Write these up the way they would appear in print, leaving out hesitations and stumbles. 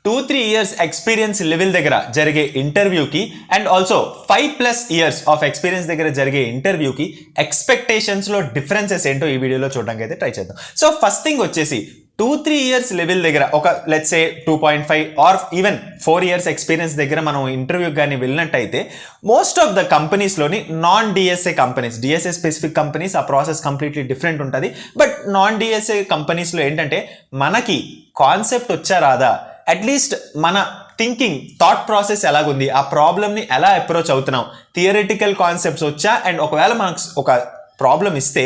2-3 years experience level దగ్గర జరిగే ఇంటర్వ్యూకి and also 5+ years of experience దగ్గర జరిగే ఇంటర్వ్యూకి ఎక్స్పెక్టేషన్స్లో డిఫరెన్సెస్ ఏంటో ఈ వీడియోలో చూడడానికి అయితే ట్రై చేద్దాం. సో ఫస్ట్ థింగ్ వచ్చేసి 2-3 years లెవెల్ దగ్గర ఒక let's say 2.5 or even 4 years experience దగ్గర మనం ఇంటర్వ్యూకి కానీ వెళ్ళినట్టయితే మోస్ట్ ఆఫ్ ద కంపెనీస్లోని non DSA companies, DSA specific companies ఆ ప్రాసెస్ కంప్లీట్లీ డిఫరెంట్ ఉంటుంది. బట్ నాన్ డిఎస్ఏ కంపెనీస్లో ఏంటంటే మనకి కాన్సెప్ట్ వచ్చా రాదా, అట్లీస్ట్ మన థాట్ ప్రాసెస్ ఎలాగుంది, ఆ ప్రాబ్లమ్ని ఎలా అప్రోచ్ అవుతున్నాం, థియరిటికల్ కాన్సెప్ట్స్ వచ్చా, అండ్ ఒకవేళ మనకు ఒక ప్రాబ్లం ఇస్తే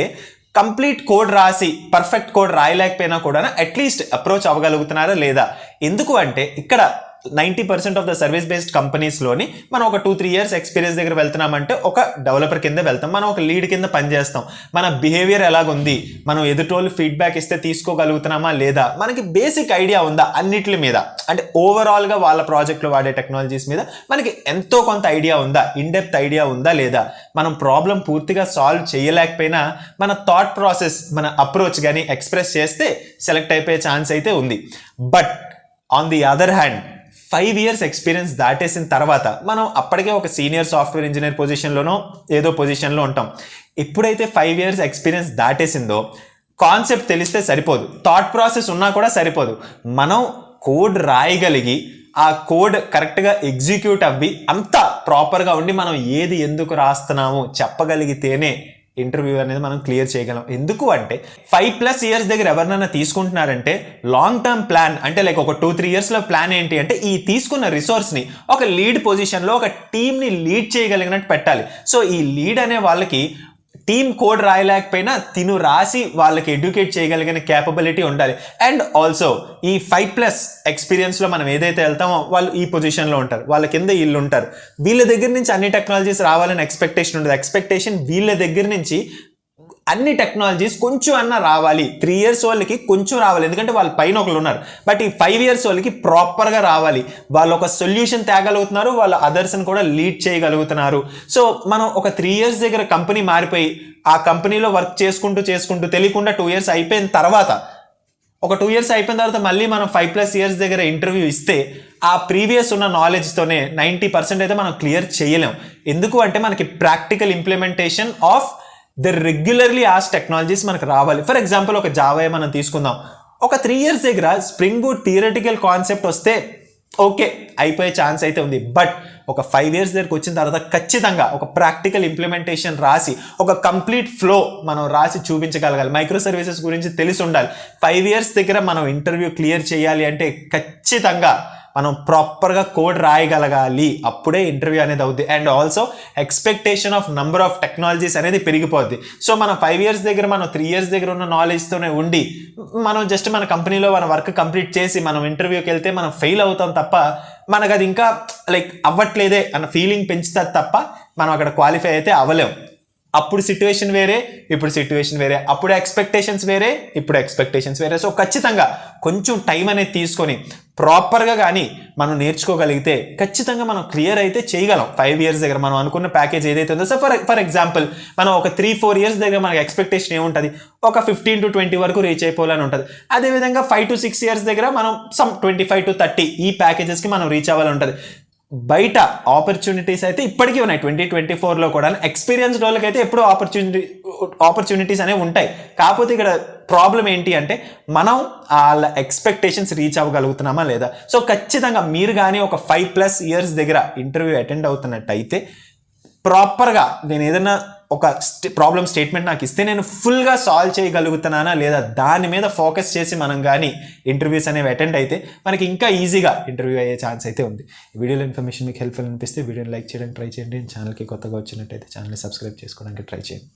కంప్లీట్ కోడ్ రాసి పర్ఫెక్ట్ కోడ్ రాయలేకపోయినా కూడా అట్లీస్ట్ అప్రోచ్ అవ్వగలుగుతున్నారా లేదా. ఎందుకు అంటే ఇక్కడ 90% ఆఫ్ ద సర్వీస్ బేస్డ్ కంపెనీస్లోని మనం ఒక 2-3 years ఎక్స్పీరియన్స్ దగ్గర వెళ్తున్నామంటే ఒక డెవలపర్ కింద వెళ్తాం, మనం ఒక లీడ్ కింద పనిచేస్తాం. మన బిహేవియర్ ఎలాగుంది, మనం ఎదుటోళ్ళు ఫీడ్బ్యాక్ ఇస్తే తీసుకోగలుగుతున్నామా లేదా, మనకి బేసిక్ ఐడియా ఉందా అన్నిటి మీద, అంటే ఓవరాల్గా వాళ్ళ ప్రాజెక్ట్లో వాడే టెక్నాలజీస్ మీద మనకి ఎంతో కొంత ఐడియా ఉందా, ఇన్డెప్త్ ఐడియా ఉందా లేదా, మనం ప్రాబ్లం పూర్తిగా సాల్వ్ చేయలేకపోయినా మన థాట్ ప్రాసెస్, మన అప్రోచ్ కానీ ఎక్స్ప్రెస్ చేస్తే సెలెక్ట్ అయిపోయే ఛాన్స్ అయితే ఉంది. But on the other hand 5 years experience దాటేసిన తర్వాత మనం అప్పటికే ఒక సీనియర్ సాఫ్ట్వేర్ ఇంజనీర్ పొజిషన్లోనో ఏదో పొజిషన్లో ఉంటాం. ఎప్పుడైతే 5 years ఎక్స్పీరియన్స్ దాటేసిందో కాన్సెప్ట్ తెలిస్తే సరిపోదు, థాట్ ప్రాసెస్ ఉన్నా కూడా సరిపోదు. మనం కోడ్ రాయగలిగి ఆ కోడ్ కరెక్ట్గా ఎగ్జిక్యూట్ అవ్వి అంతా ప్రాపర్గా ఉండి మనం ఏది ఎందుకు రాస్తున్నాము చెప్పగలిగితేనే ఇంటర్వ్యూ అనేది మనం క్లియర్ చేయగలం. ఎందుకు అంటే 5+ years దగ్గర ఎవరినైనా తీసుకుంటున్నారంటే లాంగ్ టర్మ్ ప్లాన్, అంటే లైక్ ఒక 2-3 yearsలో ప్లాన్ ఏంటి అంటే ఈ తీసుకున్న రిసోర్స్ని ఒక లీడ్ పొజిషన్లో ఒక టీమ్ని లీడ్ చేయగలిగినట్టు పెట్టాలి. సో ఈ లీడ్ అనే వాళ్ళకి టీమ్ కోడ్ రాయలేకపోయినా తిను రాసి వాళ్ళకి ఎడ్యుకేట్ చేయగలిగిన క్యాపబిలిటీ ఉండాలి. అండ్ ఆల్సో ఈ 5+ ఎక్స్పీరియన్స్లో మనం ఏదైతే వెళ్తామో వాళ్ళు ఈ పొజిషన్లో ఉంటారు, వాళ్ళ కింద వీళ్ళు ఉంటారు, వీళ్ళ దగ్గర నుంచి అన్ని టెక్నాలజీస్ రావాలని ఎక్స్పెక్టేషన్ ఉండదు. ఎక్స్పెక్టేషన్ వీళ్ళ దగ్గర నుంచి అన్ని టెక్నాలజీస్ కొంచెం అన్నా రావాలి. 3 years వాళ్ళకి కొంచెం రావాలి, ఎందుకంటే వాళ్ళ పైన ఒకళ్ళు ఉన్నారు. బట్ ఈ 5 years వాళ్ళకి ప్రాపర్గా రావాలి, వాళ్ళు ఒక సొల్యూషన్ తేగలుగుతున్నారు, వాళ్ళ అదర్స్ని కూడా లీడ్ చేయగలుగుతున్నారు. సో మనం ఒక 3 years దగ్గర కంపెనీ మారిపోయి ఆ కంపెనీలో వర్క్ చేసుకుంటూ తెలియకుండా 2 years అయిపోయిన తర్వాత, ఒక 2 years అయిపోయిన తర్వాత మళ్ళీ మనం 5+ years దగ్గర ఇంటర్వ్యూ ఇస్తే ఆ ప్రీవియస్ ఉన్న నాలెడ్జ్తోనే 90% అయితే మనం క్లియర్ చేయలేం. ఎందుకు అంటే మనకి practical implementation of the regularly as technologies మనకు రావాలి. ఫర్ ఎగ్జాంపుల్ ఒక జావా మనం తీసుకుందాం, ఒక 3 years దగ్గర స్ప్రింగ్ బూట్ థియరిటికల్ కాన్సెప్ట్ వస్తే ఓకే అయిపోయే ఛాన్స్ అయితే ఉంది. బట్ ఒక 5 years దగ్గరకు వచ్చిన తర్వాత ఖచ్చితంగా ఒక ప్రాక్టికల్ ఇంప్లిమెంటేషన్ రాసి ఒక కంప్లీట్ ఫ్లో మనం రాసి చూపించగలగాలి. మైక్రో సర్వీసెస్ గురించి తెలిసి ఉండాలి. 5 years దగ్గర మనం ఇంటర్వ్యూ క్లియర్ చేయాలి అంటే ఖచ్చితంగా మనం ప్రాపర్గా కోడ్ రాయగలగాలి, అప్పుడే ఇంటర్వ్యూ అనేది అవుద్ది. And also expectation of number of technologies అనేది పెరిగిపోద్ది. సో మనం 5 years దగ్గర మనం 3 years దగ్గర ఉన్న నాలెడ్జ్తోనే ఉండి మనం జస్ట్ మన కంపెనీలో మన వర్క్ కంప్లీట్ చేసి మనం ఇంటర్వ్యూకి వెళ్తే మనం ఫెయిల్ అవుతాం తప్ప మనకు అది ఇంకా లైక్ అవ్వట్లేదే అన్న ఫీలింగ్ పెంచుతుంది తప్ప మనం అక్కడ క్వాలిఫై అయితే అవ్వలేం. అప్పుడు సిట్యువేషన్ వేరే, ఇప్పుడు సిట్యువేషన్ వేరే, అప్పుడు ఎక్స్పెక్టేషన్స్ వేరే, ఇప్పుడు ఎక్స్పెక్టేషన్స్ వేరే. సో ఖచ్చితంగా కొంచెం టైం అనేది తీసుకొని ప్రాపర్గా కానీ మనం నేర్చుకోగలిగితే ఖచ్చితంగా మనం క్లియర్ అయితే చేయగలం 5 years దగ్గర మనం అనుకున్న ప్యాకేజ్ ఏదైతే ఉందో. సో ఫర్ ఎగ్జాంపుల్ మనం ఒక 3-4 years దగ్గర మనకి ఎక్స్పెక్టేషన్ ఏముంటుంది, ఒక 15-20 వరకు రీచ్ అయిపోవాలని ఉంటుంది. అదేవిధంగా 5-6 years దగ్గర మనం సమ్ 25-30 ఈ ప్యాకేజెస్కి మనం రీచ్ అవ్వాలని ఉంటుంది. బయట ఆపర్చునిటీస్ అయితే ఇప్పటికీ ఉన్నాయి 2024లో కూడా. ఎక్స్పీరియన్స్డ్ వాళ్ళకి అయితే ఎప్పుడూ ఆపర్చునిటీస్ అనేవి ఉంటాయి. కాకపోతే ఇక్కడ ప్రాబ్లం ఏంటి అంటే మనం వాళ్ళ ఎక్స్పెక్టేషన్స్ రీచ్ అవ్వగలుగుతున్నామా లేదా. సో ఖచ్చితంగా మీరు కానీ ఒక 5+ years దగ్గర ఇంటర్వ్యూ అటెండ్ అవుతున్నట్టయితే ప్రాపర్గా నేను ఏదైనా ఒక ప్రాబ్లమ్ స్టేట్మెంట్ నాకు ఇస్తే నేను ఫుల్గా సాల్వ్ చేయగలుగుతున్నానా లేదా, దాని మీద ఫోకస్ చేసి మనం కానీ ఇంటర్వ్యూస్ అనేవి అటెండ్ అయితే మనకి ఇంకా ఈజీగా ఇంటర్వ్యూ అయ్యే ఛాన్స్ అయితే ఉంది. ఈ వీడియోలో ఇన్ఫర్మేషన్ మీకు హెల్ప్ఫుల్ అనిపిస్తే వీడియోని లైక్ చేయడానికి ట్రై చేయండి. ఛానల్కి కొత్తగా వచ్చినట్టయితే ఛానల్ని సబ్స్క్రైబ్ చేసుకోవడానికి ట్రై చేయండి.